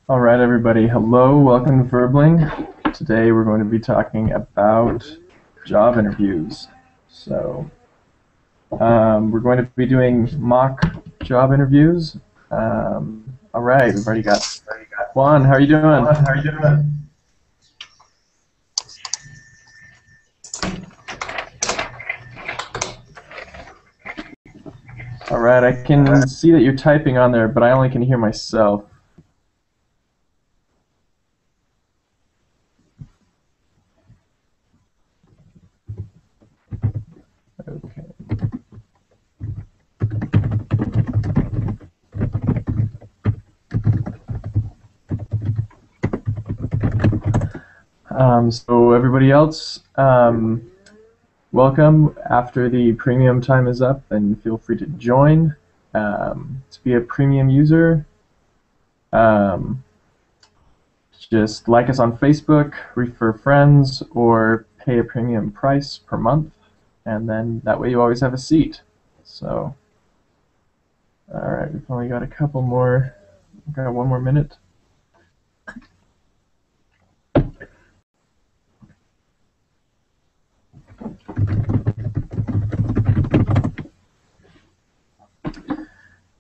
All right, everybody. Hello, welcome to Verbling. Today we're going to be talking about job interviews. So, we're going to be doing mock job interviews. All right, we've already got Juan. How are you doing? All right, I can see that you're typing on there, but I only can hear myself. Okay. So everybody else, welcome. After the premium time is up, then feel free to join. To be a premium user, just like us on Facebook, refer friends, or pay a premium price per month, and then that way you always have a seat. So, all right, we've only got a couple more. We've got one more minute.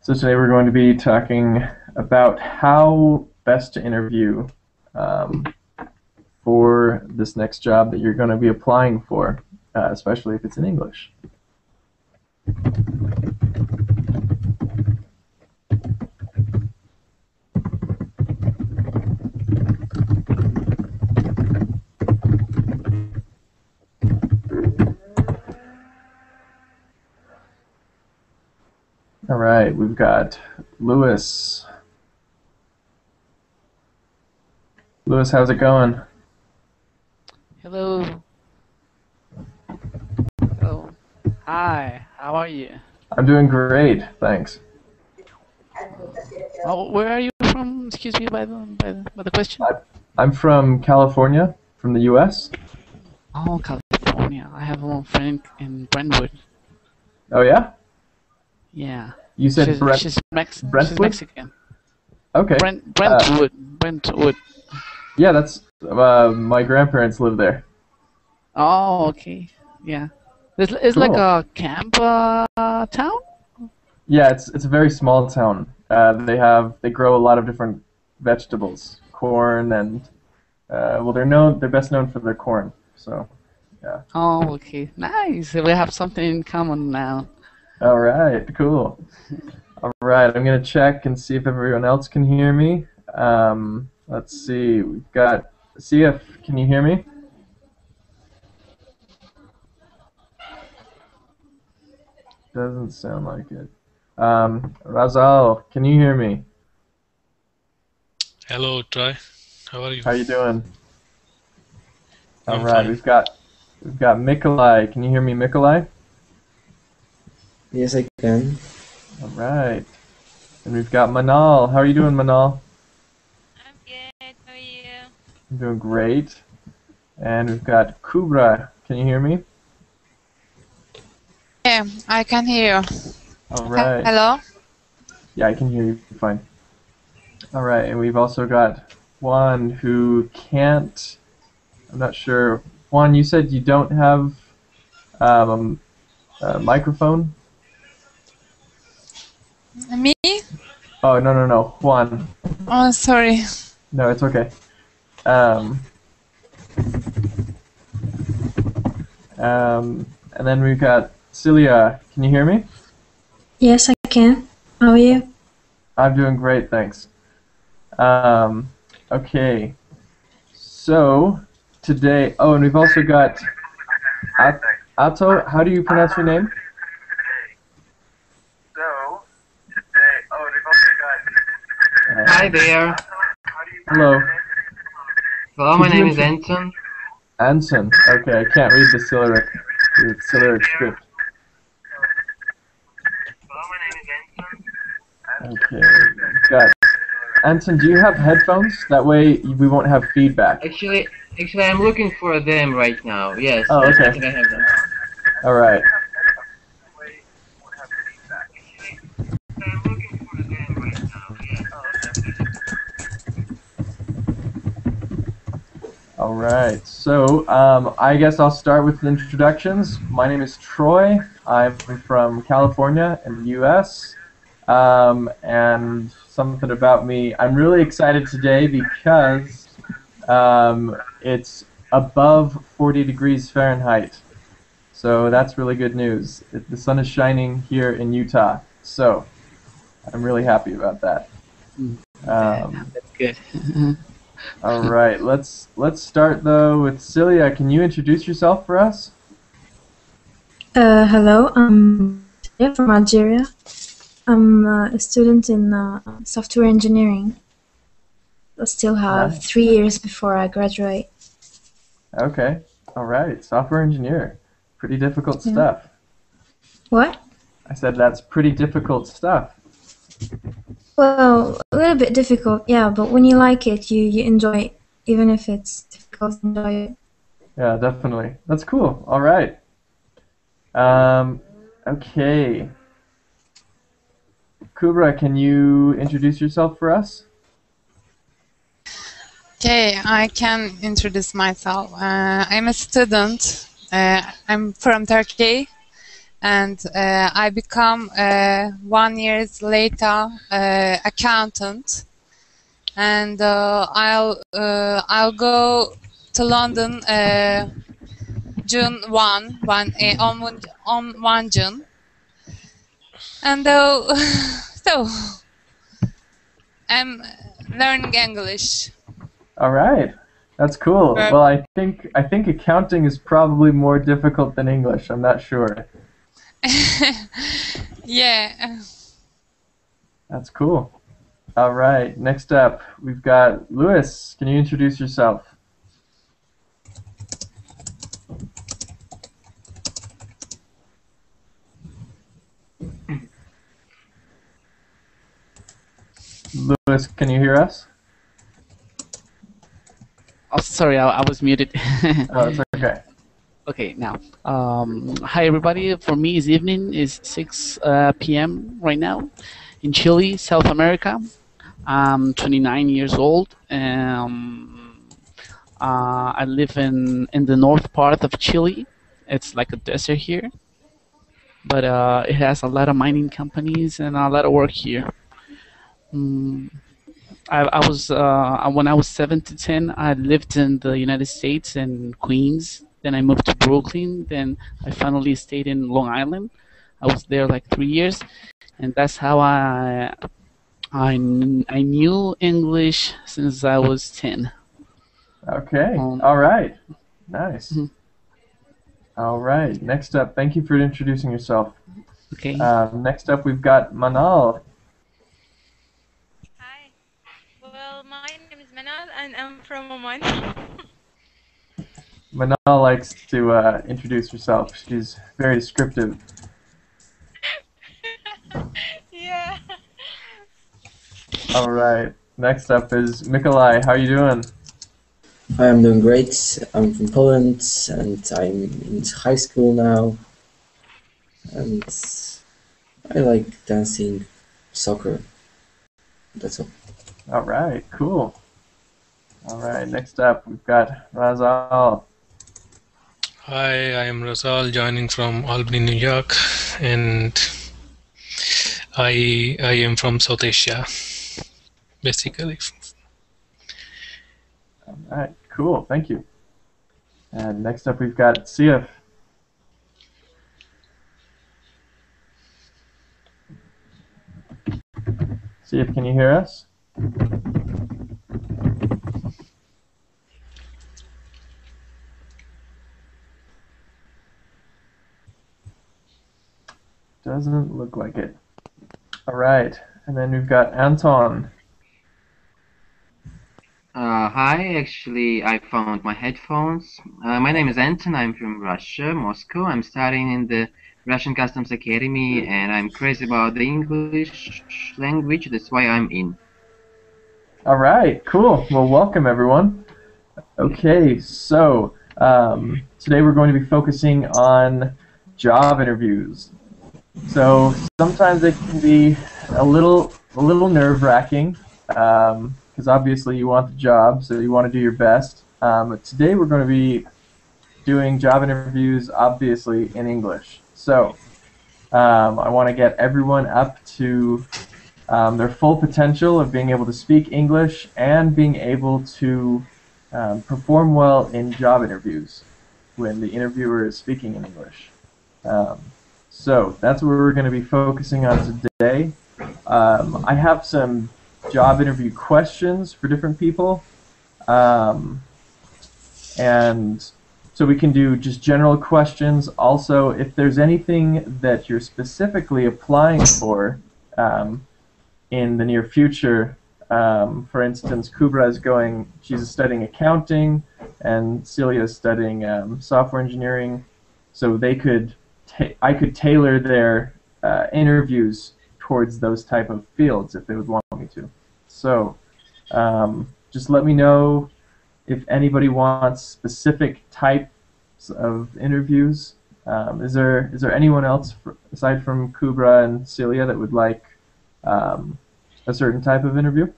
So today we're going to be talking about how best to interview for this next job that you're going to be applying for, especially if it's in English. All right, we've got Lewis. Lewis, how's it going? Hello. Hello. Hi, how are you? I'm doing great, thanks. Oh, where are you from? Excuse me by the question. I'm from California, from the U.S. Oh, California. I have one friend in Brentwood. Oh yeah? Yeah. You said she's Brentwood? Mexican. Okay. Brentwood. Yeah, that's my grandparents live there. Oh, okay. Yeah. It's Cool. like a camp town? Yeah, it's a very small town. They grow a lot of different vegetables, corn, and well, they're best known for their corn. So, yeah. Oh, okay. Nice. We have something in common now. All right, cool. All right, I'm gonna check and see if everyone else can hear me. Let's see. We've got CF. Can you hear me? Doesn't sound like it. Razal, can you hear me? Hello, Troy. How are you? How you doing? All I'm right, fine. we've got Nikolai. Can you hear me, Nikolai? Yes, I can. All right. And we've got Manal. How are you doing, Manal? I'm good. How are you? I'm doing great. And we've got Kubra. Can you hear me? Yeah, I can hear you. All right. Hello? Yeah, I can hear you fine. All right, and we've also got Juan who can't. I'm not sure. Juan, you said you don't have a microphone? Me? Oh, no. Juan. Oh, sorry. No, it's okay. And then we've got Cilia. Can you hear me? Yes, I can. How are you? I'm doing great, thanks. Okay. So, today... Oh, and we've also got... Ato, how do you pronounce your name? Hi there. Hello. Hello, my name is Anton. Anton. Okay, I can't read the Cyrillic script. Hello, my name is Anton. Okay, we've got Anton, do you have headphones? That way we won't have feedback. Actually, I'm looking for them right now. Yes, Oh, yes, I okay. think I have them. All right. All right. So I guess I'll start with the introductions. My name is Troy. I'm from California in the U.S. And something about me, I'm really excited today because it's above 40 degrees Fahrenheit. So that's really good news. The sun is shining here in Utah. So I'm really happy about that. That's good. All right, let's start though with Cilia. Can you introduce yourself for us? Hello, I'm Cilia from Algeria. I'm a student in software engineering. I still have Nice. 3 years before I graduate. Okay. All right, software engineer. Pretty difficult Yeah. stuff. What? I said that's pretty difficult stuff. Well, a little bit difficult, yeah, but when you like it, you enjoy it. Even if it's difficult, enjoy it. Yeah, definitely. That's cool. All right. Okay. Kubra, can you introduce yourself for us? Okay, I can introduce myself. I'm a student. I'm from Turkey, and I become 1 year later accountant. And I'll go to London June 1 June. And so I'm learning English. All right. That's cool. Right. Well, I think accounting is probably more difficult than English. I'm not sure. Yeah. That's cool. All right. Next up, we've got Lewis. Can you introduce yourself? Lewis, can you hear us? Oh, sorry, I was muted. Oh, it's okay. Okay, now. Hi, everybody. For me, it's evening. It's 6 p.m. right now in Chile, South America. I'm 29 years old. I live in the north part of Chile. It's like a desert here, but it has a lot of mining companies and a lot of work here. I was when I was 7 to 10, I lived in the United States in Queens. Then I moved to Brooklyn. Then I finally stayed in Long Island. I was there like 3 years, and that's how I knew English since I was 10. Okay. All right. Nice. Mhm. All right. Next up, thank you for introducing yourself. Okay. Next up, we've got Manal. Hi. Well, my name is Manal and I'm from Oman. Manal likes to introduce herself. She's very descriptive. Yeah. All right. Next up is Nikolai. How are you doing? Hi, I'm doing great. I'm from Poland and I'm in high school now. And I like dancing, soccer. That's all. All right. Cool. All right. Next up, we've got Razal. Hi, I am Razal, joining from Albany, New York, and I am from South Asia, basically. All right. Cool. Thank you. And next up, we've got Sif. Sif, can you hear us? Doesn't look like it. All right. And then we've got Anton. Hi, actually, I found my headphones. My name is Anton. I'm from Russia, Moscow. I'm studying in the Russian Customs Academy, and I'm crazy about the English language. That's why I'm in. All right, cool. Well, welcome everyone. Okay, so today we're going to be focusing on job interviews. So sometimes it can be a little nerve-wracking because obviously you want the job, so you want to do your best. But today we're going to be doing job interviews, obviously in English. So I want to get everyone up to their full potential of being able to speak English and being able to perform well in job interviews when the interviewer is speaking in English. So that's what we're going to be focusing on today. I have some job interview questions for different people. And so we can do just general questions. Also, if there's anything that you're specifically applying for in the near future, for instance, Kubra is she's studying accounting, and Cilia is studying software engineering. So I could tailor their interviews towards those type of fields if they would want me to. So just let me know if anybody wants specific types of interviews. Is there anyone else aside from Kubra and Cilia that would like a certain type of interview?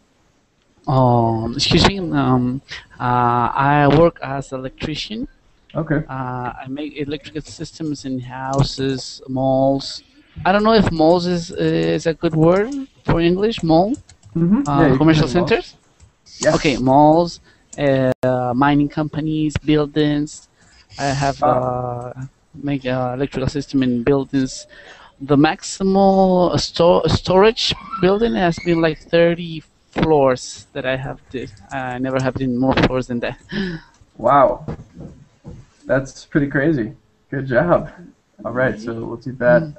Excuse me. I work as an electrician. Okay. I make electrical systems in houses, malls. I don't know if malls is a good word for English. Mall. Mm-hmm. Yeah, Commercial centers. Yeah. Okay, malls, mining companies, buildings. I have make electrical system in buildings. The maximal storage building has been like 30 floors that I have did. I never have done more floors than that. Wow. That's pretty crazy. Good job. All right, so let's do that.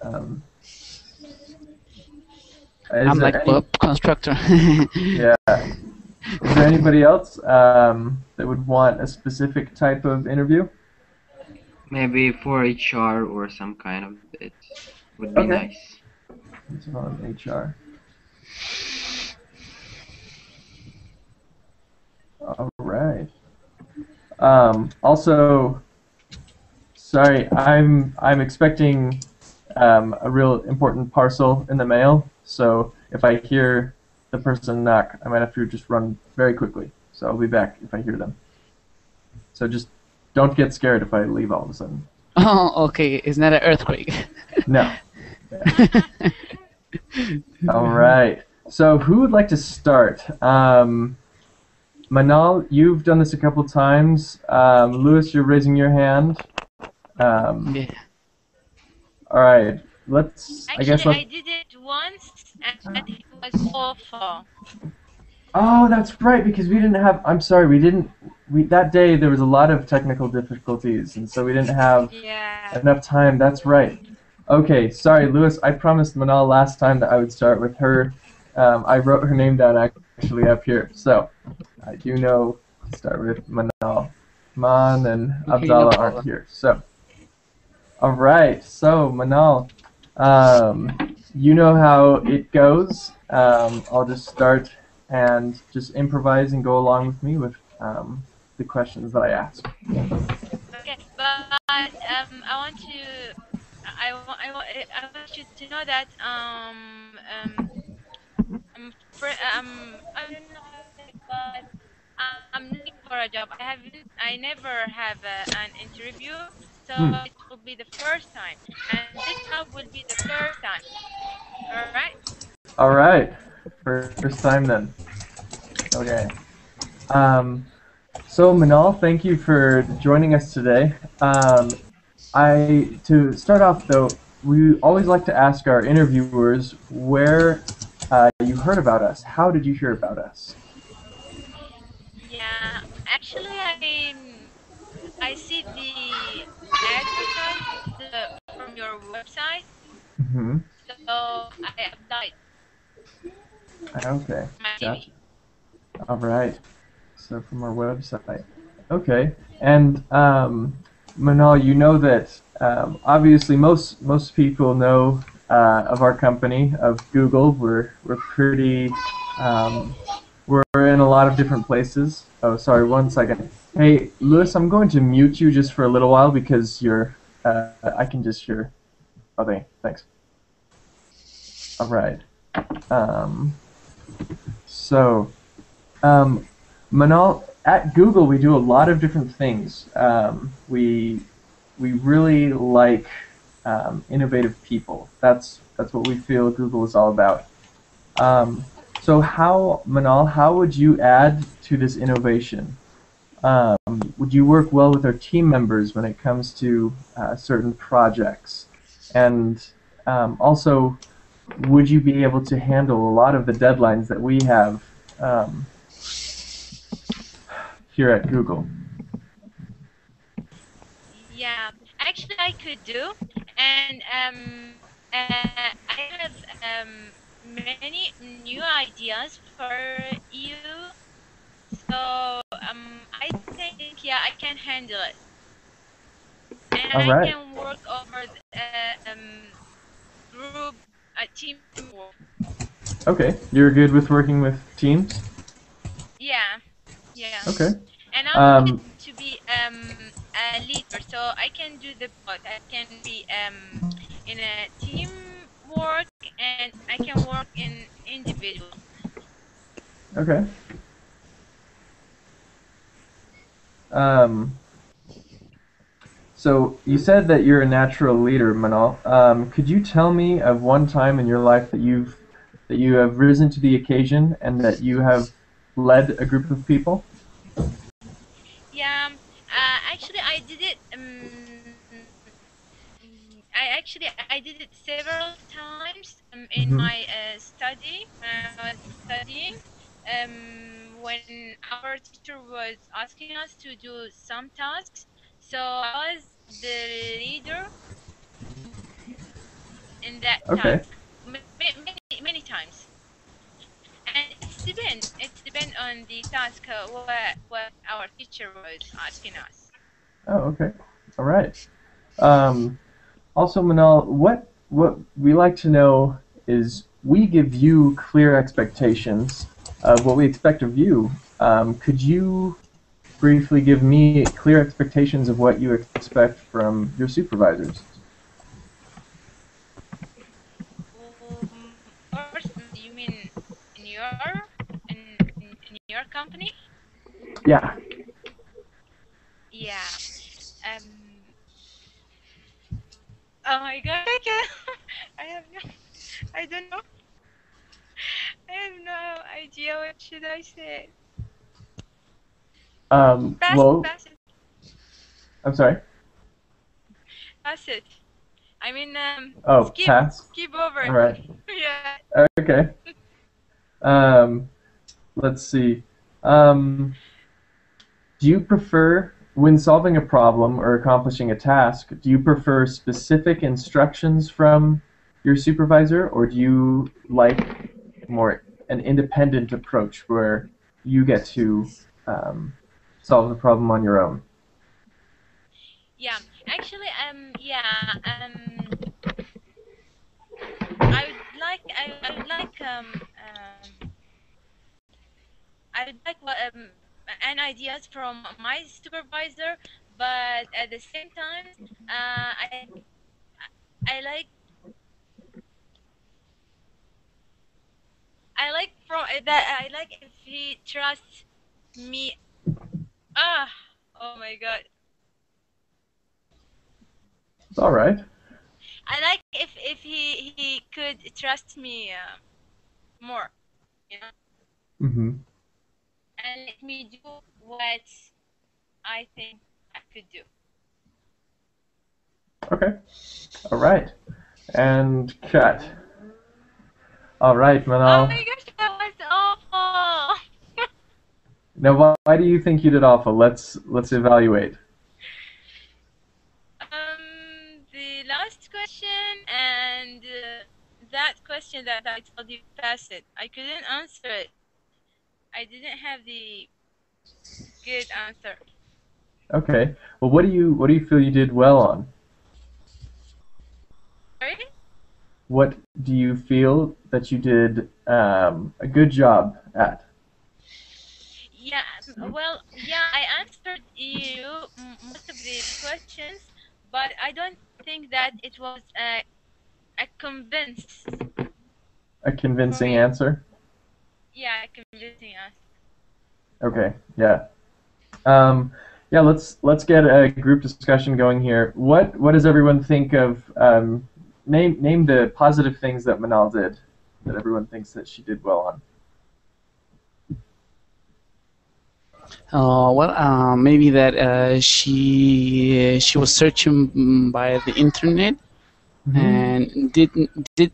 I'm like a constructor. Yeah. Is there anybody else that would want a specific type of interview? Maybe for HR or some kind of it would be nice. It's on HR. All right. Also, sorry, I'm expecting a real important parcel in the mail. So if I hear the person knock, I might have to just run very quickly. So I'll be back if I hear them. So just don't get scared if I leave all of a sudden. Oh, okay. It's not an earthquake. No. Yeah. All right. So who would like to start? Manal, you've done this a couple times. Lewis, you're raising your hand. Yeah. All right. Actually, I did it once, and it was awful. Oh, that's right, because we didn't have. I'm sorry, that day there was a lot of technical difficulties, and so we didn't have enough time. That's right. Okay, sorry, Lewis. I promised Manal last time that I would start with her. I wrote her name down actually up here, so I do know to start with Manal. Man and Abdallah aren't here, so. All right, so Manal, you know how it goes. I'll just start and just improvise and go along with me with the questions that I ask. Okay, but I want you to know that I don't know how to say it, but I'm looking for a job. I never have an interview, so it will be the first time, and this job will be the third time. All right. All right, first time then. Okay. So Manal, thank you for joining us today. To start off though, we always like to ask our interviewers where you heard about us. How did you hear about us? Yeah, actually, I see the advertise from your website, Mm-hmm. so I applied. Okay, gotcha. All right. So from our website. Okay, and Manal, you know that obviously most people know of our company, of Google. We're pretty we're in a lot of different places. Oh, sorry, one second. Hey, Lewis, I'm going to mute you just for a little while because you're. I can just hear. Okay, thanks. All right. Um, so, Manal, at Google, we do a lot of different things. We really like innovative people. That's what we feel Google is all about. So Manal, how would you add to this innovation? Would you work well with our team members when it comes to certain projects? And also, would you be able to handle a lot of the deadlines that we have here at Google? Yeah, actually, I could do, and I have many new ideas for you. So I think yeah, I can handle it, and All I right. can work over the group teamwork. Okay, you're good with working with teams? Yeah, yeah. Okay. And I wanted Um, to be a leader, so I can do the both. I can be in a teamwork, and I can work in individual. okay. Um, so you said that you're a natural leader, Manal. Could you tell me of one time in your life that you have risen to the occasion and that you have led a group of people? Yeah, actually, I did it. I did it several times in Mm-hmm. my study when I was studying. When our teacher was asking us to do some tasks, so I was the leader in that Okay. task many times. And it's depend on the task what our teacher was asking us. Oh, okay. All right. Um, Also, Manal, what we like to know is we give you clear expectations of what we expect of you. Could you briefly give me clear expectations of what you expect from your supervisors? First, you mean in your company? Yeah. Yeah. Oh my God, I can. I have no. I don't know. I have no idea what should I say. Well, Pass it. I'm sorry. Pass it. I mean, Oh, skip pass. over All it. right. Yeah. Okay. Um, let's see. Um, Do you prefer, when solving a problem or accomplishing a task, do you prefer specific instructions from your supervisor, or do you like more an independent approach where you get to solve the problem on your own? Yeah. Actually, yeah. I would like what an ideas from my supervisor, but at the same time, I like from that I like if he trusts me. Ah, oh my God. All right. I like if he could trust me more, you know, Mm-hmm. and let me do what I think I could do. Okay. All right. And cut. All right, Oh Manal. my gosh, that was awful. Now, why do you think you did awful? Let's evaluate. The last question and that question that I told you pass it. I couldn't answer it. I didn't have the good answer. Okay. Well, what do you feel you did well on? Sorry? What do you feel that you did a good job at? Yeah, well, yeah, I answered you most of the questions, but I don't think that it was a convince A for convincing me. answer? Yeah, a convincing answer. Okay, yeah. Yeah, let's get a group discussion going here. What does everyone think of name the positive things that Manal did that everyone thinks that she did well on? Maybe that she was searching by the internet and did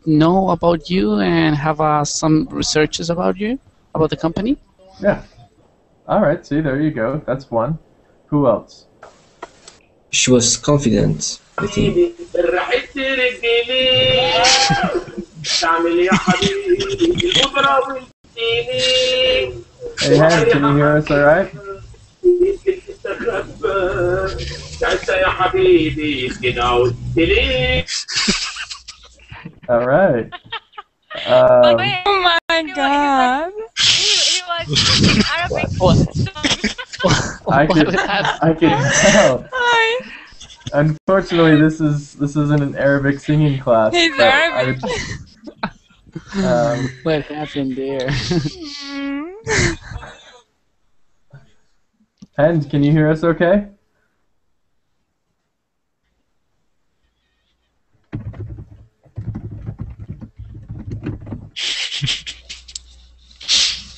know about you and have some researches about you, about the company. Yeah. All right. See, there you go. That's one. Who else? She was confident, I think. Hey, Hen, can you hear us all right? All right. Oh my god. He was speaking Arabic song. I can tell. Hi. Unfortunately, this isn't an Arabic singing class. He's but Arabic. What happened there? Hen, can you hear us okay?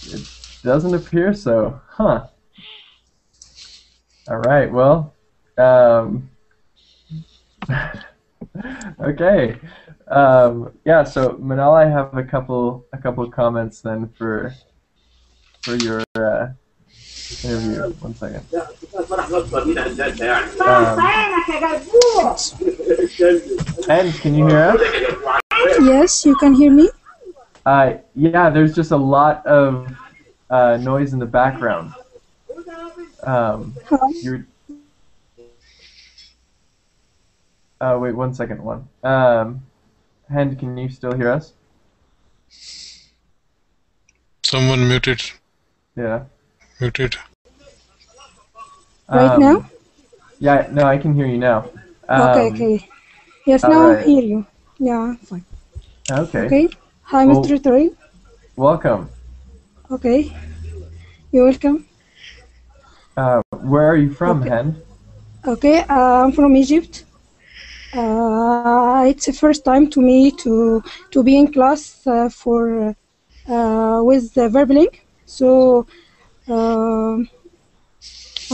It doesn't appear so. Huh. All right. Well, okay. Yeah. So Manal, I have a couple comments then for your interview. 1 second. And can you hear us? Yes, you can hear me. Yeah. There's just a lot of noise in the background. You're. Wait 1 second. Hen, can you still hear us? Someone muted. Yeah. Muted. Right now? Yeah, no, I can hear you now. Okay. Yes, now I hear you. Yeah, fine. Okay. Okay. Hi, Well, Mr. Torre. Welcome. Okay. You're welcome. Where are you from, Hen? Okay, I'm from Egypt. It's the first time to me to be in class for with Verbling. So I'm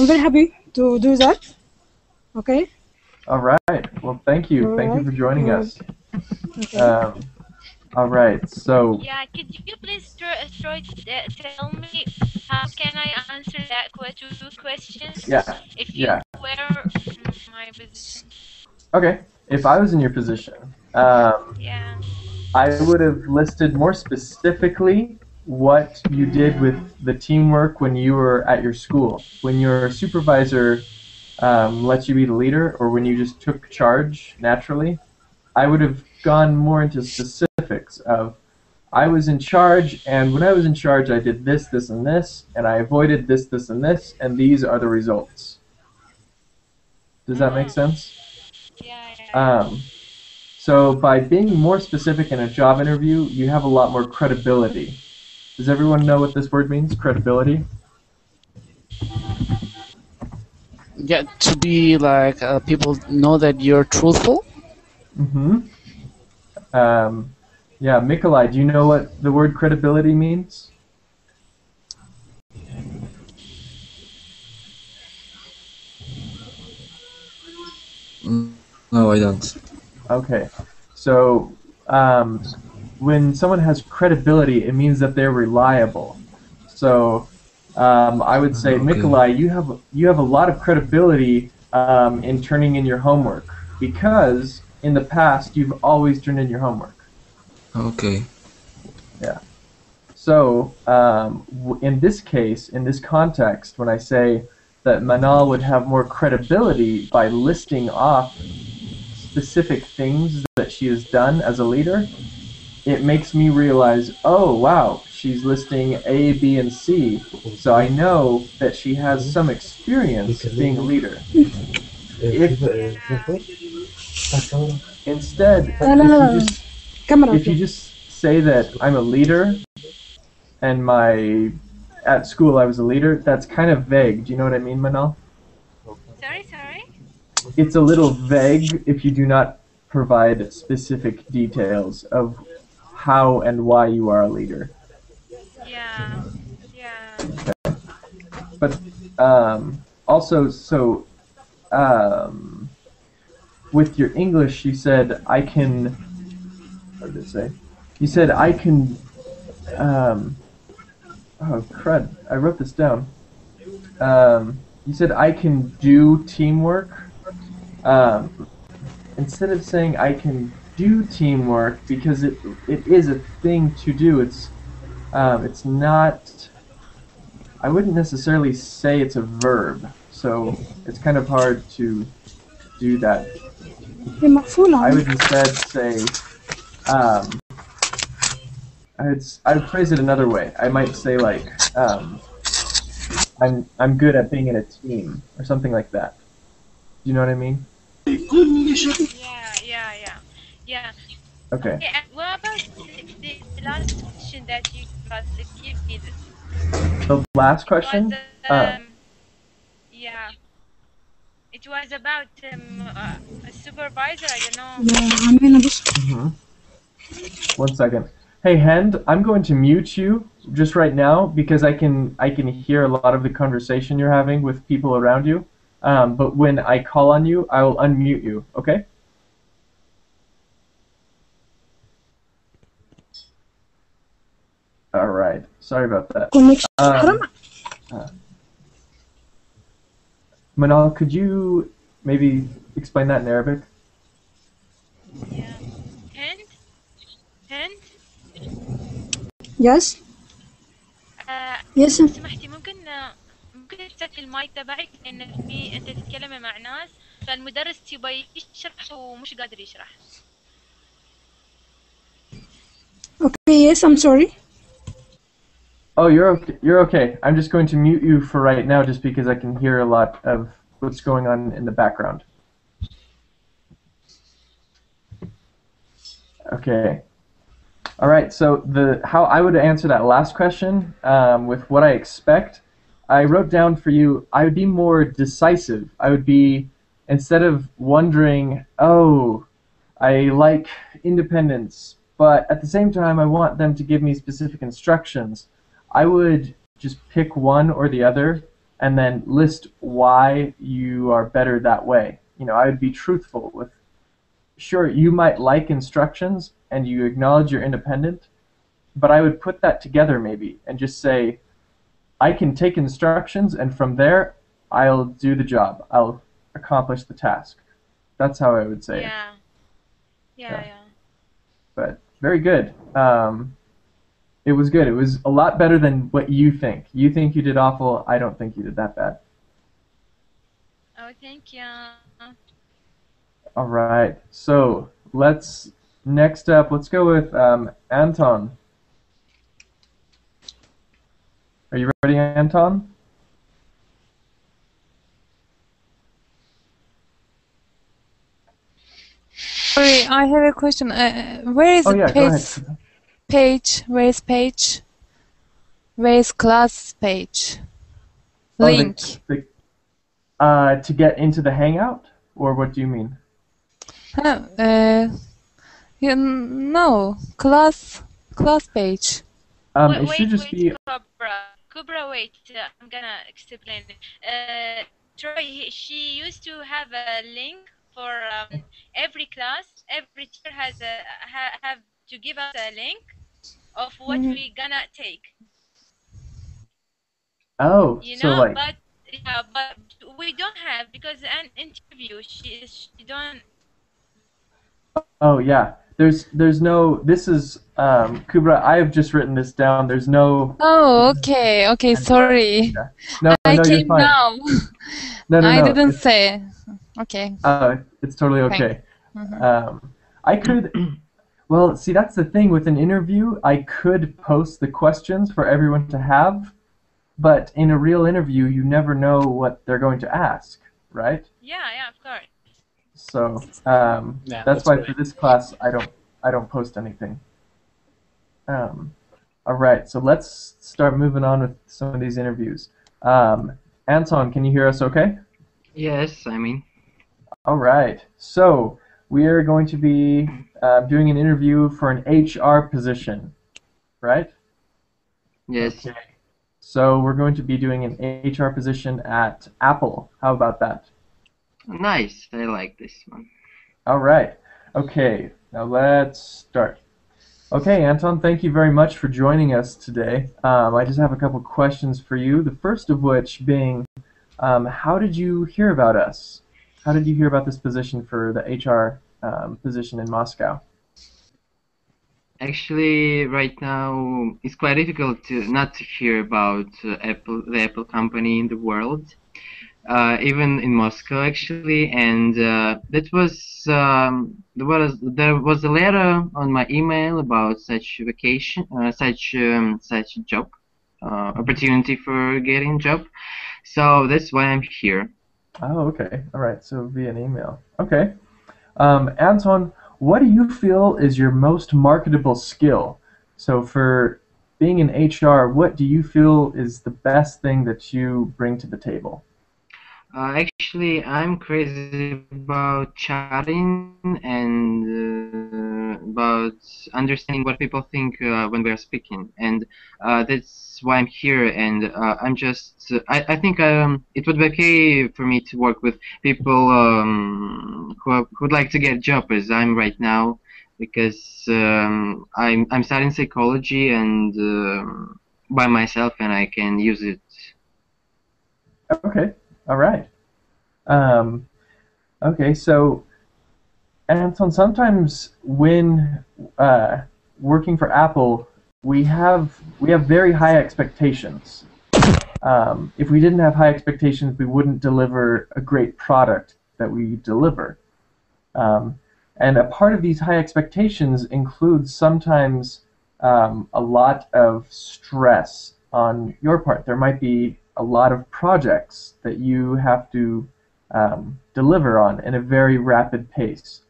very happy to do that. Okay. All right. Well, thank you. Thank you for joining us. Okay. All right. So. Yeah, could you please tell me how can I answer that two questions? Yeah. If you were my position. Okay. If I was in your position, Yeah. I would have listed more specifically what you did with the teamwork when you were at your school, when your supervisor let you be the leader, or when you just took charge naturally. I would have gone more into specifics of I was in charge, and when I was in charge, I did this, this, and this, and I avoided this, this, and this, and these are the results. Does that make sense? Yeah. So by being more specific in a job interview, you have a lot more credibility. Does everyone know what this word means, credibility? Yeah, to be like people know that you're truthful. Mm-hmm. Yeah, Nikolai, do you know what the word credibility means? No, I don't. Okay, so when someone has credibility, it means that they're reliable. So I would say, Okay. Nikolai, you have a lot of credibility in turning in your homework because in the past you've always turned in your homework. Okay. Yeah. So in this case, in this context, when I say that Manal would have more credibility by listing off specific things that she has done as a leader, it makes me realize, oh wow, she's listing A, B, and C. So I know that she has some experience being a leader. Instead, لا لا لا كاميرا if you just say that I'm a leader and at school I was a leader, that's kind of vague. Do you know what I mean, Manal? Sorry. It's a little vague if you do not provide specific details of how and why you are a leader. Yeah. But also, so with your English, you said I can. What did it say? You said I can. Oh crud! I wrote this down. You said I can do teamwork. Instead of saying I can do teamwork, because it is a thing to do. It's not. I wouldn't necessarily say it's a verb, so it's kind of hard to do that. I would instead say, I would phrase it another way. I might say like, I'm good at being in a team or something like that. Do you know what I mean? Yeah. Okay. And what about the last question that you gave me? The last question? Yeah. It was about a supervisor. I don't know. One second. Hey Hend, I'm going to mute you just right now because I can hear a lot of the conversation you're having with people around you. But when I call on you, I will unmute you. Okay? All right. Sorry about that. Manal, could you maybe explain that in Arabic? Yeah. Hend? Yes. Yes. لو سمحتي ممكن تسكري المايك تبعك لأن أنت تتكلمي مع ناس فالمدرس يبغى يشرح ومش قادر يشرح. Okay. Yes. I'm sorry. Oh, you're okay. You're okay. I'm just going to mute you for right now just because I can hear a lot of what's going on in the background. Okay. All right. So how I would answer that last question with what I expect, I wrote down for you, I would be more decisive. I would be, instead of wondering, oh, I like independence, but at the same time I want them to give me specific instructions, I would just pick one or the other and then list why you are better that way. You know, I would be truthful with, sure, you might like instructions and you acknowledge you're independent, but I would put that together maybe and just say, I can take instructions and from there, I'll do the job. I'll accomplish the task. That's how I would say it. Yeah. But very good. It was good. It was a lot better than what you think. You think you did awful. I don't think you did that bad. Oh, thank you. All right. So next up, let's go with Anton. Are you ready, Anton? Sorry, I have a question. Where is go page? Where is page? Where is class page? Link. To get into the Hangout, or what do you mean? No, class page. It should just be. Kubra, wait. I'm gonna explain it. Troy, she used to have a link for every class. Every teacher has have to give us a link of what we're gonna take. Oh, you know, so like. But we don't have, because an interview she don't. Oh yeah, there's no. This is Kubra. I have just written this down. There's no. Oh, okay. Sorry. Yeah. No, I you're came fine. now. No. I didn't say. Okay. It's totally okay. Mm-hmm. I could. Well, see, that's the thing with an interview. I could post the questions for everyone to have, but in a real interview, you never know what they're going to ask, right? Yeah, yeah, of course. So Yeah, that's that's why great. for this class, I don't post anything. Um, all right, so let's start moving on with some of these interviews. Anton, can you hear us okay? Yes, I mean. All right, so we are going to be doing an interview for an HR position, right? Yes. Okay. So we're going to be doing an HR position at Apple. How about that? Nice. I like this one. All right. Okay, now let's start. Okay, Anton, thank you very much for joining us today. I just have a couple questions for you. The first of which being, how did you hear about us? How did you hear about this position for the HR position in Moscow? Actually, right now it's quite difficult to not to hear about Apple, the Apple company in the world, even in Moscow actually. And there was a letter on my email about such vacation, such job opportunity for getting job. So that's why I'm here. Oh, okay. All right. So via an email. Okay. Anton, what do you feel is your most marketable skill? So for being in HR, what do you feel is the best thing that you bring to the table? Actually, I'm crazy about chatting and about understanding what people think when we are speaking, and that's why I'm here. And I think it would be okay for me to work with people who would like to get a job as I'm right now, because I'm studying psychology and by myself, and I can use it. Okay. All right. Um, okay. So Anton, sometimes when working for Apple, we have very high expectations. If we didn't have high expectations, we wouldn't deliver a great product that we deliver. Um, and a part of these high expectations includes sometimes a lot of stress on your part. There might be a lot of projects that you have to deliver on in a very rapid pace.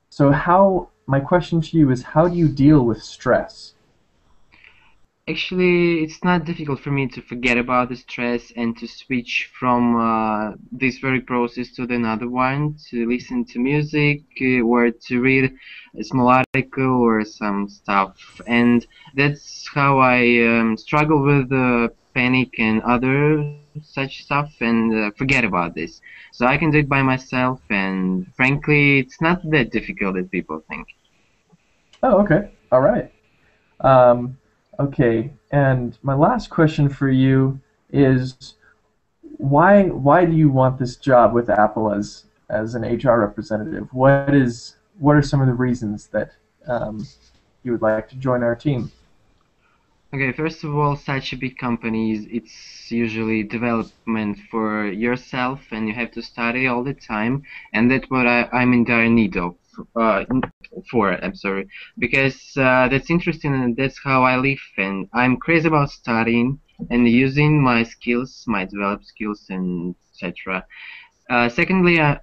So my question to you is, how do you deal with stress? Actually, it's not difficult for me to forget about the stress and to switch from this very process to the another one, to listen to music or to read a small article or some stuff. And that's how I struggle with panic and other such stuff and forget about this. So I can do it by myself, and frankly, it's not that difficult as people think. Oh, okay. All right. Um, okay. And my last question for you is, why do you want this job with Apple as an HR representative? What are some of the reasons that you would like to join our team? Okay, first of all, such a big companies, it's usually development for yourself, and you have to study all the time, and that's what I'm in dire need of. Uh, I'm sorry, because that's interesting, and that's how I live, and I'm crazy about studying and using my skills, my developed skills, and etc. Secondly, I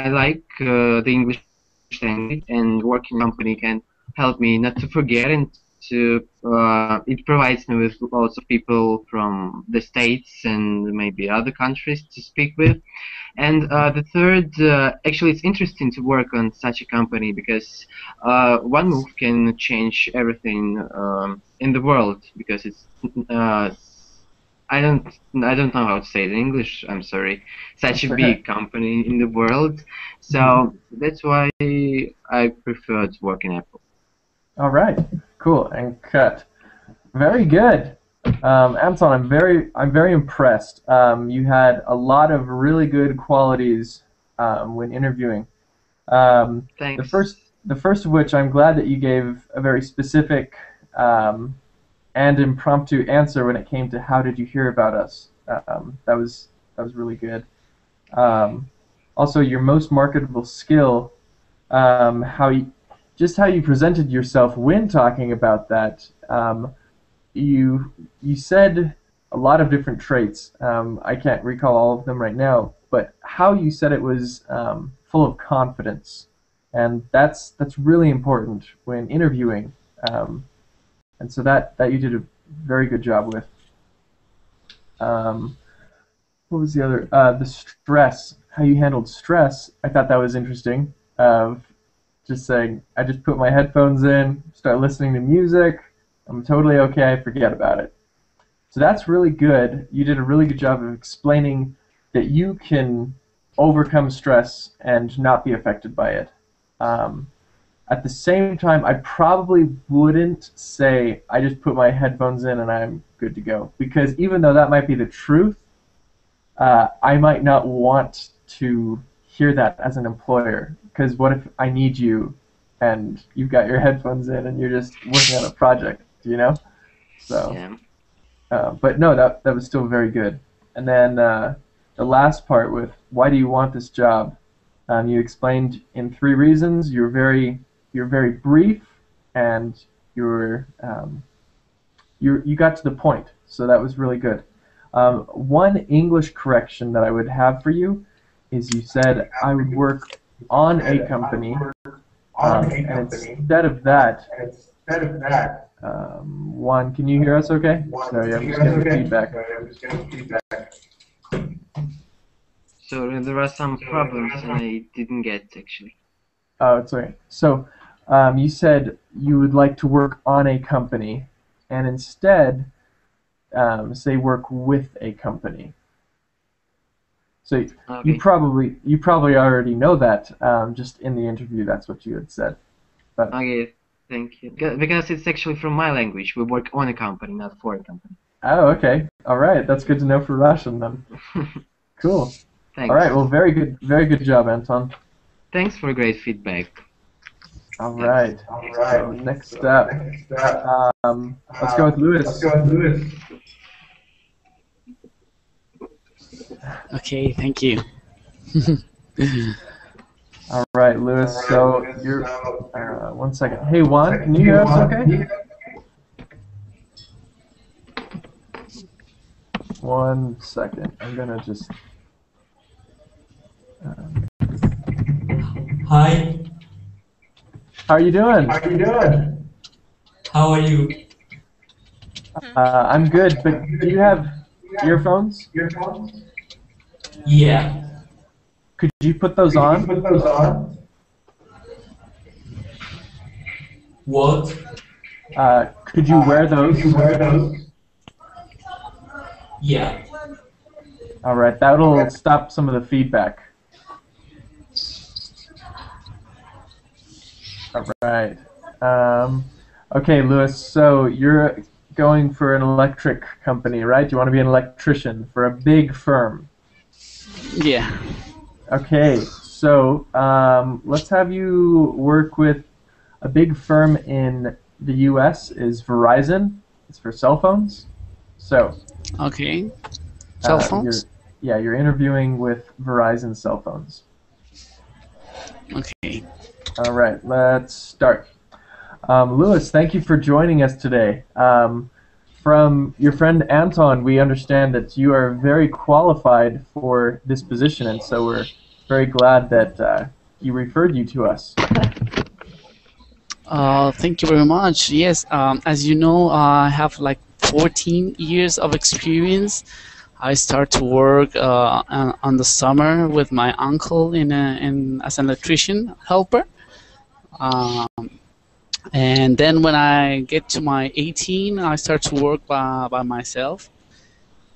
like the English language, and working in a company can help me not to forget and to it provides me with lots of people from the States and maybe other countries to speak with. And the third, actually, it's interesting to work on such a company because one move can change everything in the world because it's uh, I don't I don't know how to say it in English. I'm sorry. Such a That's okay. big company in the world, Mhm. so that's why I prefer to work in Apple. All right. Cool. And cut. Very good. Anton, I'm very impressed. You had a lot of really good qualities when interviewing. The Thanks. first of which I'm glad that you gave a very specific and impromptu answer when it came to how did you hear about us. That was really good. Um, Also, your most marketable skill. how you presented yourself when talking about that. You said a lot of different traits. I can't recall all of them right now, but how you said it was full of confidence, and that's really important when interviewing. And so that you did a very good job with. What was the other? The stress. How you handled stress. I thought that was interesting. Of just saying, I just put my headphones in, start listening to music. I'm totally okay. Forget about it. So that's really good. You did a really good job of explaining that you can overcome stress and not be affected by it. At the same time, I probably wouldn't say I just put my headphones in and I'm good to go. Because even though that might be the truth, I might not want to hear that as an employer. Because what if I need you and you've got your headphones in and you're just working on a project, you know? So, Yeah. but no, that was still very good. And then the last part with why do you want this job? You explained in 3 reasons. You're very brief, and you got to the point. So that was really good. One English correction that I would have for you is you said I would work on a company, and instead of that, Juan, can you hear us okay? Sorry, I'm just getting feedback. So there are some problems and I didn't get actually. Oh, it's okay. So you said you would like to work on a company, and instead say work with a company. So Okay. you probably already know that. Just in the interview, that's what you had said. But Okay, thank you. Because it's actually from my language. We work on a company, not for a company. oh, okay, all right, that's good to know for Russian then. Cool. Thanks. All right, well, very good job, Anton. Thanks for great feedback. All right. So next up, let's go with Lewis. Okay, thank you. All right, Lewis. So you're. One second. Hey, Juan, can you hear us? Okay. 1 second. I'm gonna just. Hi, How are you doing? how are you? I'm good, but do you have earphones? Yeah, Could you put those on? what? Could you wear those? Yeah, All right, that'll stop some of the feedback. All right. Okay, Lewis. So you're going for an electric company, right? You want to be an electrician for a big firm. Yeah. Okay. So let's have you work with a big firm in the U.S. is Verizon. It's for cell phones. So. Okay. Cell phones? You're interviewing with Verizon cell phones. Okay. All right, let's start. Lewis, thank you for joining us today. From your friend Anton, we understand that you are very qualified for this position, and so we're very glad that he referred you to us. Thank you very much. Yes, as you know, I have like 14 years of experience. I start to work on the summer with my uncle as an electrician helper. And then when I get to my 18, I start to work by myself.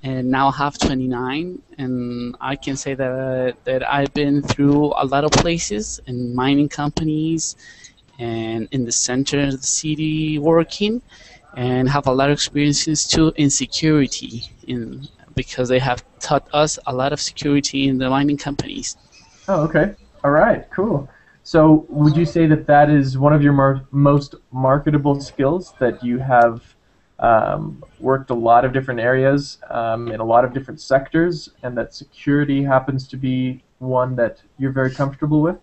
And now I have 29, and I can say that I've been through a lot of places in mining companies and in the center of the city working, and have a lot of experiences too in security, because they have taught us a lot of security in the mining companies. Oh, okay. All right, cool. So would you say that that is one of your most marketable skills, that you have worked a lot of different areas in a lot of different sectors, and that security happens to be one that you're very comfortable with?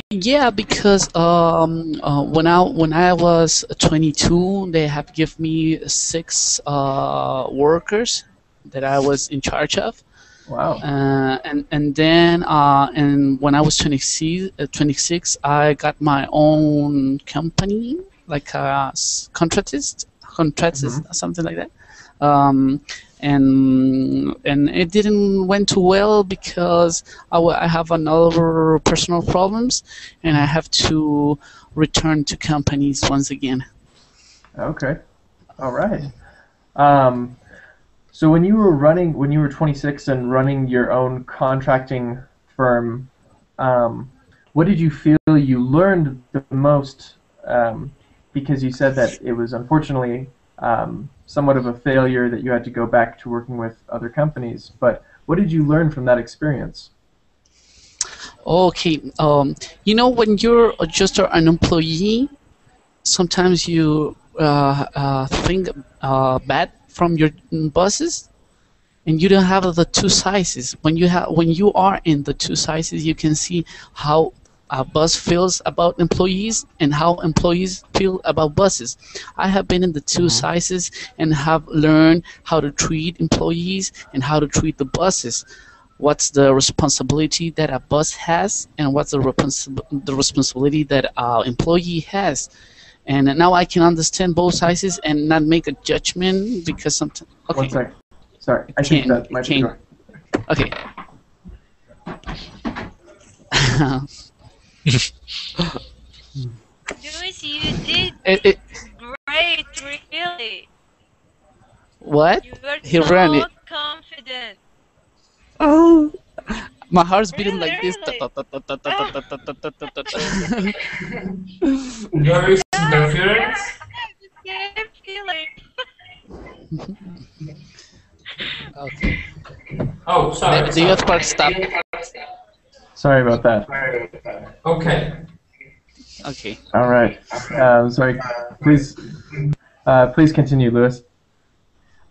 Yeah, because when I was 22, they have given me six workers that I was in charge of. Wow. And then and when I was 26, I got my own company, like a contractist, something like that. Um, and it didn't went too well because I have another personal problems, and I have to return to companies once again. Okay. All right. Um, so when you were 26 and running your own contracting firm, what did you feel you learned the most? Because you said that it was unfortunately somewhat of a failure that you had to go back to working with other companies. But what did you learn from that experience? Okay, when you're just an employee, sometimes you think bad from your bosses, and you don't have the two sizes. When you are in the two sizes, you can see how a boss feels about employees and how employees feel about bosses. I have been in the two sizes and have learned how to treat employees and how to treat the bosses. What's the responsibility that a boss has, and what's the responsibility that an employee has. And now I can understand both sizes and not make a judgment because sometimes. Okay. One sec. Sorry, I think that might be right. Okay. Luis, you did great, really. What? You were He so ran it. confident. Oh, my heart's beating like this. There is interference. Same feeling. Okay. Oh, sorry. The youth park stop. Sorry about that. Okay. Okay. All right. Sorry. Please continue, Lewis.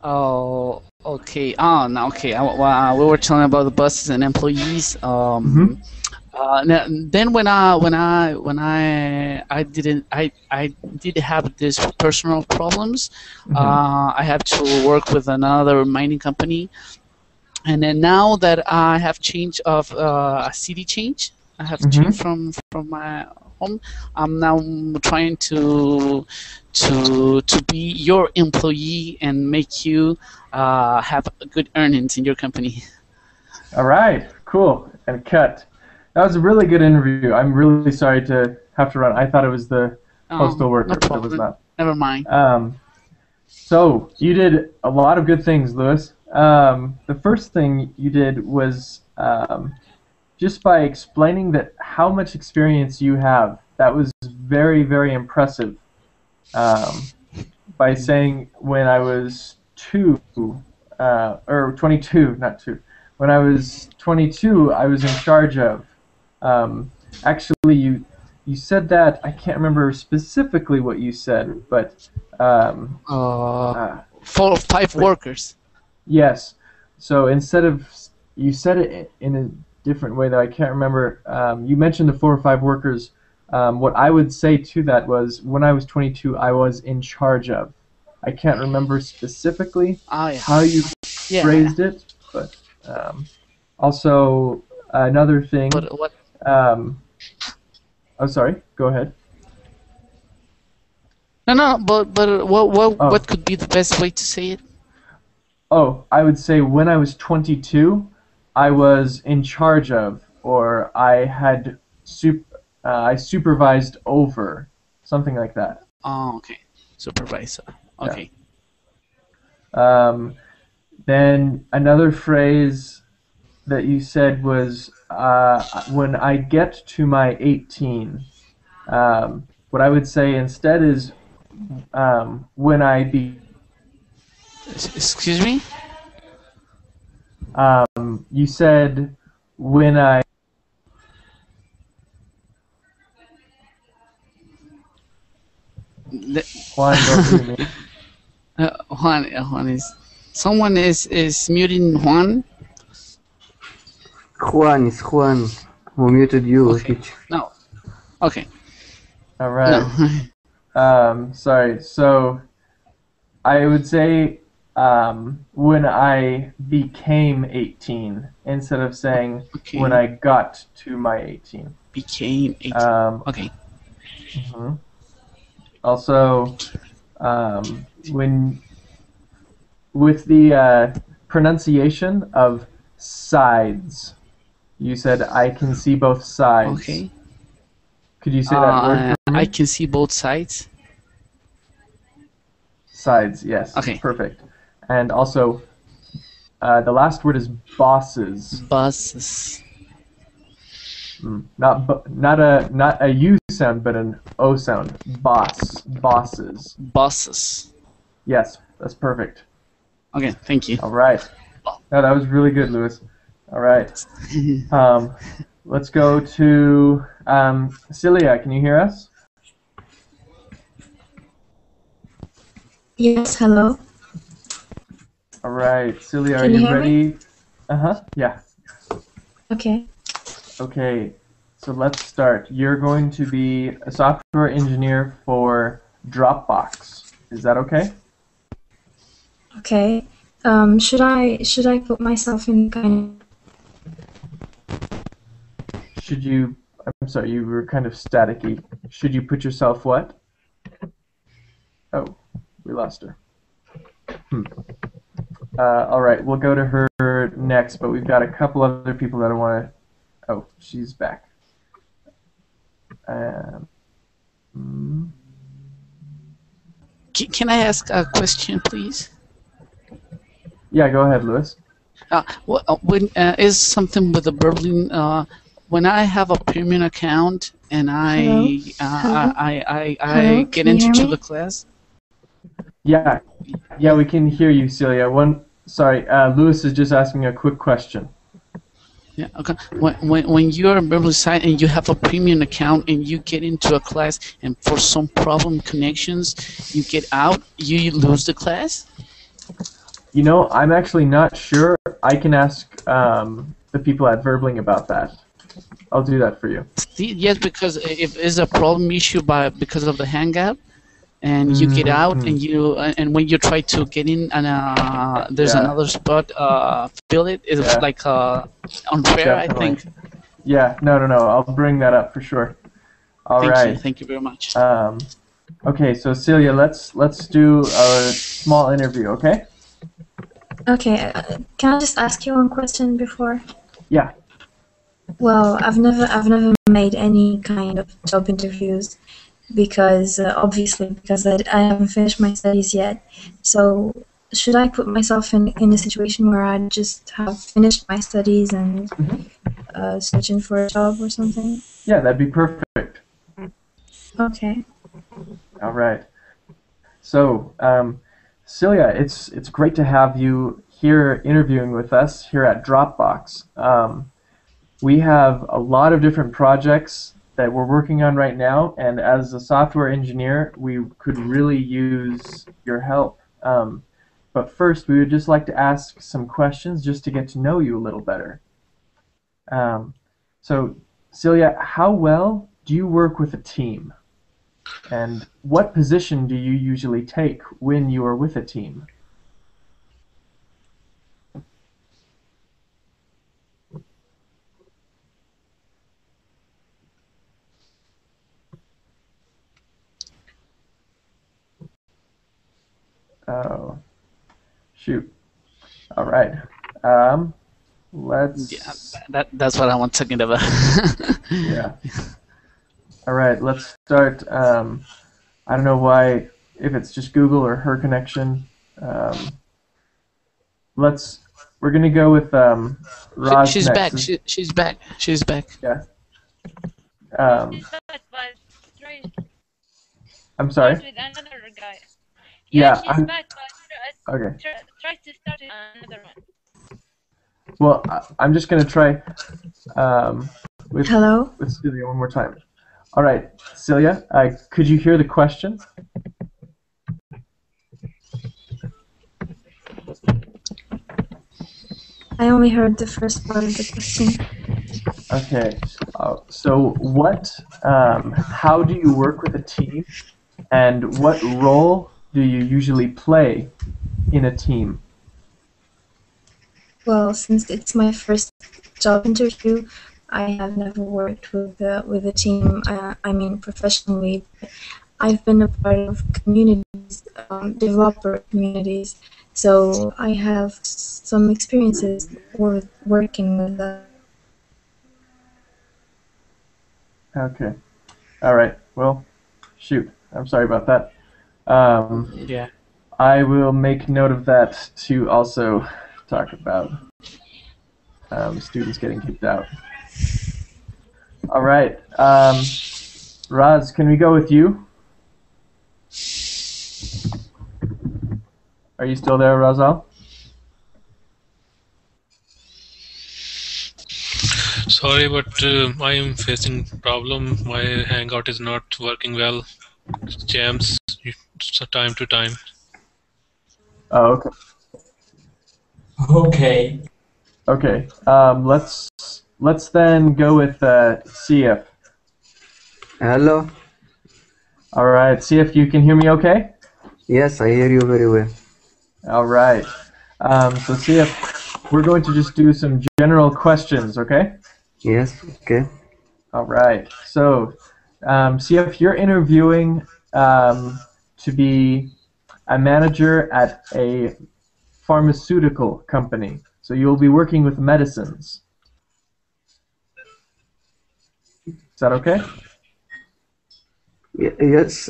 Oh, okay. Oh, no, okay. We were talking about the buses and employees. Then when I did have these personal problems. I have to work with another mining company, and then now that I have changed of a city change, I have changed from my home. I'm now trying to be your employee and make you have good earnings in your company. All right. Cool. And cut. That was a really good interview. I'm really sorry to have to run. I thought it was the postal worker, no but it was not. Never mind. So you did a lot of good things, Lewis. The first thing you did was just by explaining that how much experience you have. That was very, very impressive. By saying when I was 22, not 2. When I was 22, I was in charge of. Actually, you said that, I can't remember specifically what you said, but 4 or 5 workers. Yes. So instead of, you said it in a different way that I can't remember. You mentioned the 4 or 5 workers. What I would say to that was, when I was 22, I was in charge of. I can't remember specifically how you phrased it, but also another thing. But what? Oh, sorry. Go ahead. No. But what could be the best way to say it? Oh, I would say when I was 22, I was in charge of, or I had I supervised over, something like that. Oh, okay. Supervisor. Okay. Yeah. Then another phrase that you said was, when I get to my 18. What I would say instead is, when I be. Excuse me? You said when I. Juan, don't do me. Juan is. Someone is muting Juan. Juan is Juan. Who muted you? Okay. No. Okay. All right. No. Sorry. So I would say when I became 18 instead of saying when I got to my 18. Became 18. Okay. Also, when with the pronunciation of sides, you said I can see both sides. Okay. Could you say that word for me? I can see both sides. Sides, yes. Okay. Perfect. And also, the last word is bosses. Bosses. Not a U sound, but an O sound. Bosses. Bosses. Yes, that's perfect. Okay, thank you. All right. No, that was really good, Lewis. All right. Let's go to Cilia. Can you hear us? Yes, hello. All right, Cilia, are Can you you hear ready? Yeah. Okay. Okay, so let's start. You're going to be a software engineer for Dropbox. Is that okay? Okay. Should I put myself in kind Should you? I'm sorry, you were kind of staticky. Should you put yourself what? Oh, we lost her. All right, we'll go to her next, but we've got a couple other people that I want to. Oh, she's back. Can I ask a question, please? Yeah, go ahead, Lewis. When is something with the Berlin? When I have a premium account and I Hello? get Can you hear into me? the class. Yeah, we can hear you, Cilia. Sorry, Lewis is just asking a quick question. Yeah. Okay. When you're a Berlin site and you have a premium account and you get into a class and for some problem connections you get out, you lose the class. You know, I'm actually not sure. I can ask the people at Verbling about that. I'll do that for you. Yes, because if it's a problem issue because of the Hangout, and you get out and when you try to get in and there's another spot, fill it. It's like unfair, Definitely. I think. Yeah, no. I'll bring that up for sure. All right. Thank you very much. Okay, so Cilia, let's do a small interview, okay? Okay. Can I just ask you one question before? Yeah. Well, I've never made any kind of job interviews because obviously because I haven't finished my studies yet. So should I put myself in a situation where I just have finished my studies and searching for a job or something? Yeah, that'd be perfect. Okay. All right. So, Cilia, it's great to have you here interviewing with us here at Dropbox. We have a lot of different projects that we're working on right now, and as a software engineer, we could really use your help. But first, we would just like to ask some questions just to get to know you a little better. So, Cilia, how well do you work with a team? And what position do you usually take when you are with a team? Oh, shoot. All right. Let's. Yeah, that's what I was talking about. Yeah. All right. Let's start. I don't know why, if it's just Google or her connection. We're gonna go with Roz She's next. back. She's back. She's back. Yeah. Try I'm sorry. with another guy. Yeah, she's back, but okay. try to start with another one. Well, I'm just gonna try with Hello? with Cilia one more time. All right, Cilia, could you hear the question? I only heard the first part of the question. Okay. So how do you work with a team, and what role do you usually play in a team? Well, since it's my first job interview, I have never worked with a team. I mean, professionally. I've been a part of communities, developer communities, so I have some experiences with working with them. Okay. All right. Well, shoot. I'm sorry about that. Yeah. I will make note of that to also talk about students getting kicked out. All right. Raz, can we go with you? Are you still there, Razal? Sorry, but I am facing problem. My Hangout is not working well. Jams time to time. Oh, okay. Okay. Okay. Let's then go with CF. Hello. All right, CF, you can hear me okay? Yes, I hear you very well. All right. So CF, we're going to just do some general questions, okay? Yes. Okay. All right. So, CF, you're interviewing to be a manager at a pharmaceutical company. So you'll be working with medicines. Is that okay? Yes.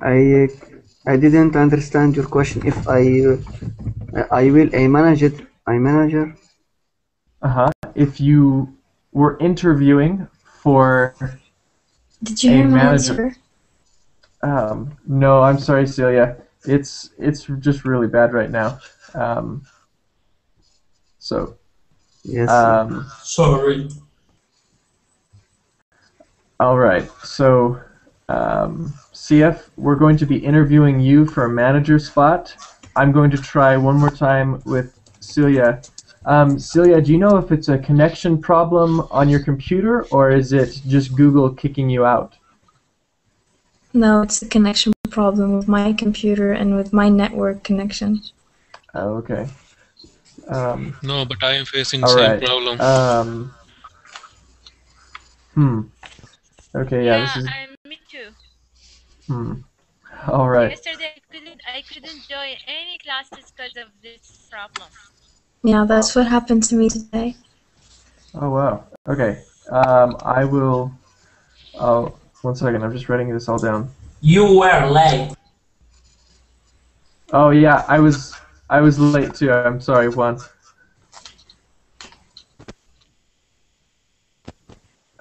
I I didn't understand your question. If I will a manager. Uh-huh. If you were interviewing for Did you a hear my manager. answer? No, I'm sorry, Cilia. It's just really bad right now. So. Yes. Sorry. All right. So, CF, we're going to be interviewing you for a manager spot. I'm going to try one more time with Cilia. Cilia, do you know if it's a connection problem on your computer or is it just Google kicking you out? No, it's a connection problem with my computer and with my network connection. Oh, okay. No, but I am facing all same right. problem. Okay, yeah, this is. Me too. All right. Yesterday I couldn't join any classes because of this problem. Yeah, that's what happened to me today. Oh wow. Okay. I will. Oh, 1 second. I'm just writing this all down. You were late. Oh yeah, I was late too. I'm sorry, Juan.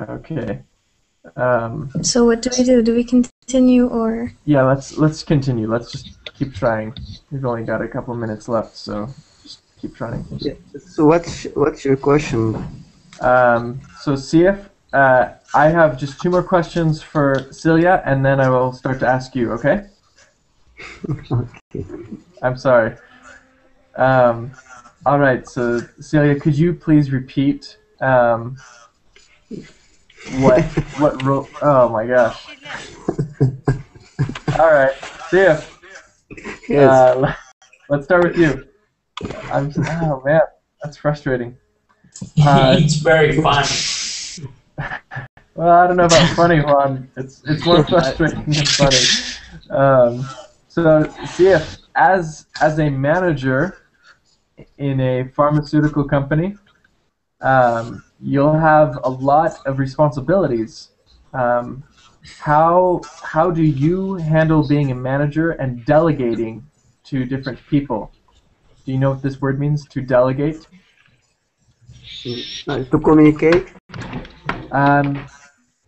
Okay. So what do we do? Do we continue or? Yeah, let's continue. Let's just keep trying. We've only got a couple minutes left, so just keep trying. Yeah. So what's your question? So CF, I have just 2 more questions for Cilia, and then I will start to ask you. Okay? Okay. I'm sorry. All right. So Cilia, could you please repeat what role? Oh my gosh. All right, CF. Yes. Let's start with you. Oh man, that's frustrating. It's very fun. Well, I don't know about funny, Juan. It's more frustrating than funny. So, CF, as a manager in a pharmaceutical company, you'll have a lot of responsibilities. How do you handle being a manager and delegating to different people? Do you know what this word means, to delegate? To communicate.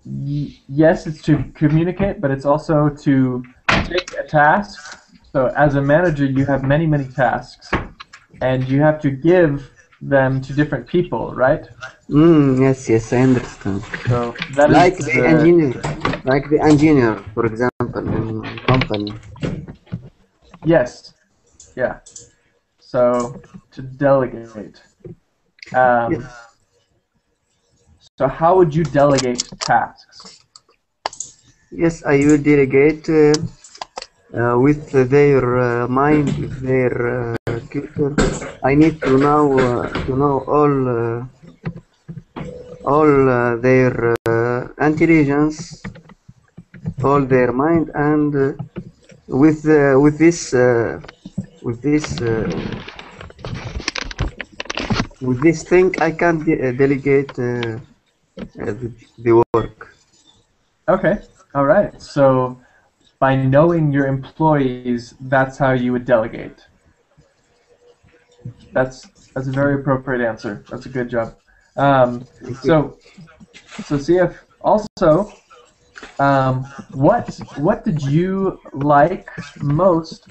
Yes, it's to communicate, but it's also to take a task. So as a manager, you have many, many tasks, and you have to give them to different people, right? Yes, I understand. So that like is the engineer, for example, in a company. Yes, yeah. So to delegate. So how would you delegate tasks? Yes, I will delegate with their mind, with their culture. I need to know all their intelligence, all their mind, and with this with this with this thing, I can delegate the work. Okay, all right. So by knowing your employees, that's how you would delegate. That's a very appropriate answer. That's a good job. So CF, also, what did you like most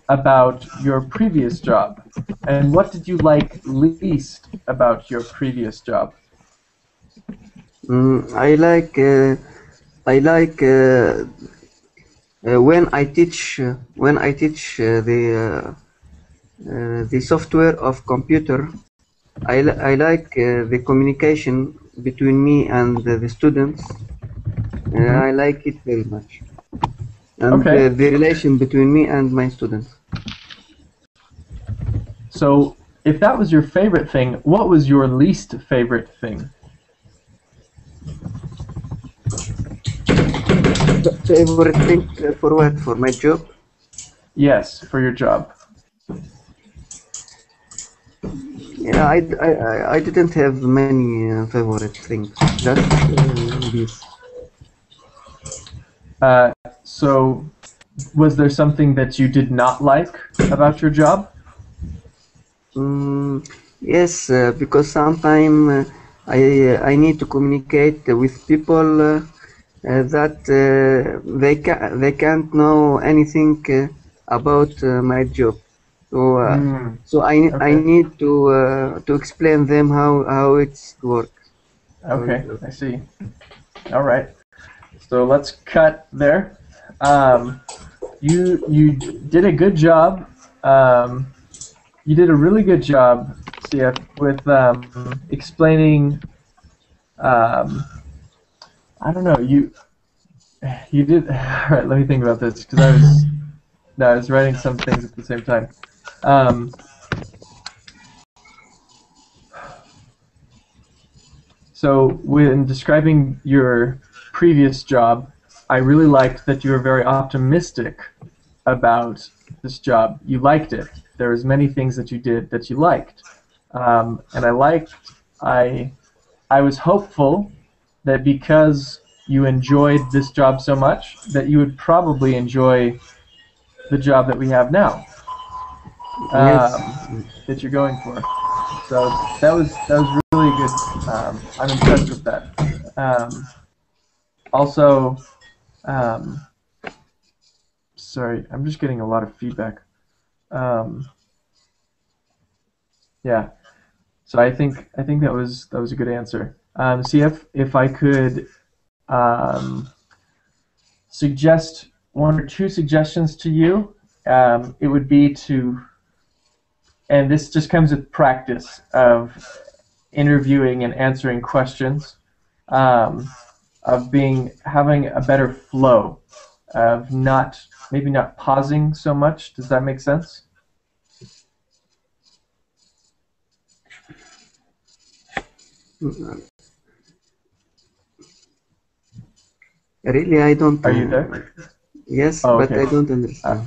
about your previous job, and what did you like least about your previous job? I like when I teach the software of computer. I like the communication between me and the students. I like it very much, and Okay. the relation between me and my students. So, if that was your favorite thing, what was your least favorite thing? Favorite thing for what? For my job? Yes, for your job. Yeah, I didn't have many favorite things. Just this. So, was there something that you did not like about your job? Yes, because sometimes I need to communicate with people that they can't know anything about my job. So I need to explain them how it's work. Okay, I see. All right. So let's cut there. You did a good job. You did a really good job, CF, with explaining. I don't know. You did. All right. Let me think about this because I was writing some things at the same time. So when describing your previous job, I really liked that you were very optimistic about this job. You liked it. There was many things that you did that you liked, and I was hopeful that because you enjoyed this job so much, that you would probably enjoy the job that we have now, that you're going for. So that was really good. I'm impressed with that. Also, sorry, I'm just getting a lot of feedback. Yeah. So I think that was a good answer. See if I could suggest one or two suggestions to you, it would be to, and this just comes with practice of interviewing and answering questions, of having a better flow, of maybe not pausing so much. Does that make sense? Really, I don't. Are you there? Yes, oh, but okay. I don't understand.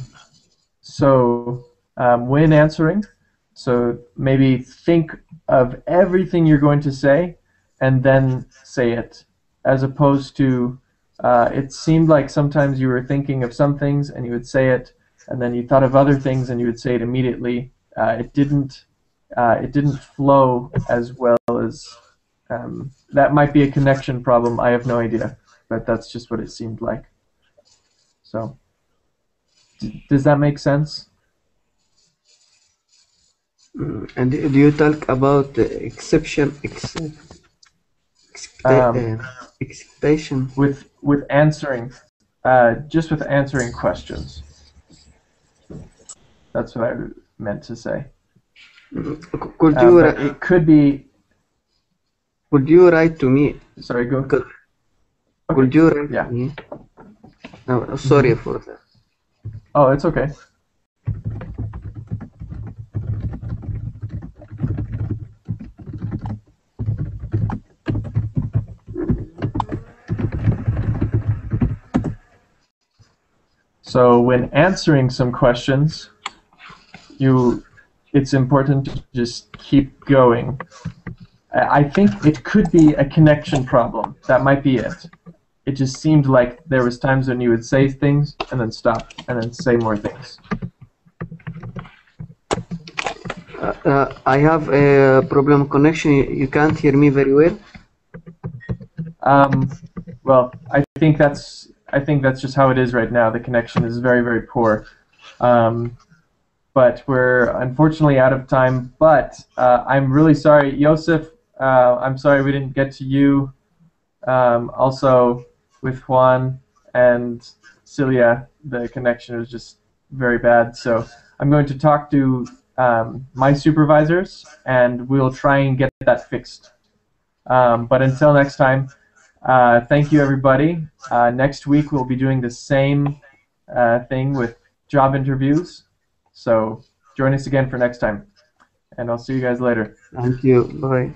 So when answering, so maybe think of everything you're going to say and then say it, as opposed to it seemed like sometimes you were thinking of some things and you would say it, and then you thought of other things and you would say it immediately. It didn't flow as well as that might be a connection problem. I have no idea, but that's just what it seemed like. So does that make sense? And do you talk about expectation with answering, just with answering questions? That's what I meant to say. Could you? But it could be. Could you write to me? Sorry, go. Could you write Yeah. to me? No, sorry for that. Oh, it's okay. So when answering some questions, it's important to just keep going. I think it could be a connection problem. That might be it. It just seemed like there was times when you would say things and then stop and then say more things. I have a problem connection. You can't hear me very well. Well, I think that's just how it is right now. The connection is very, very poor. But we're unfortunately out of time. But I'm really sorry, Joseph. I'm sorry we didn't get to you. Also, with Juan and Cilia, the connection is just very bad. So I'm going to talk to my supervisors, and we'll try and get that fixed. But until next time, thank you, everybody. Next week we'll be doing the same thing with job interviews. So join us again for next time. And I'll see you guys later. Thank you. Bye.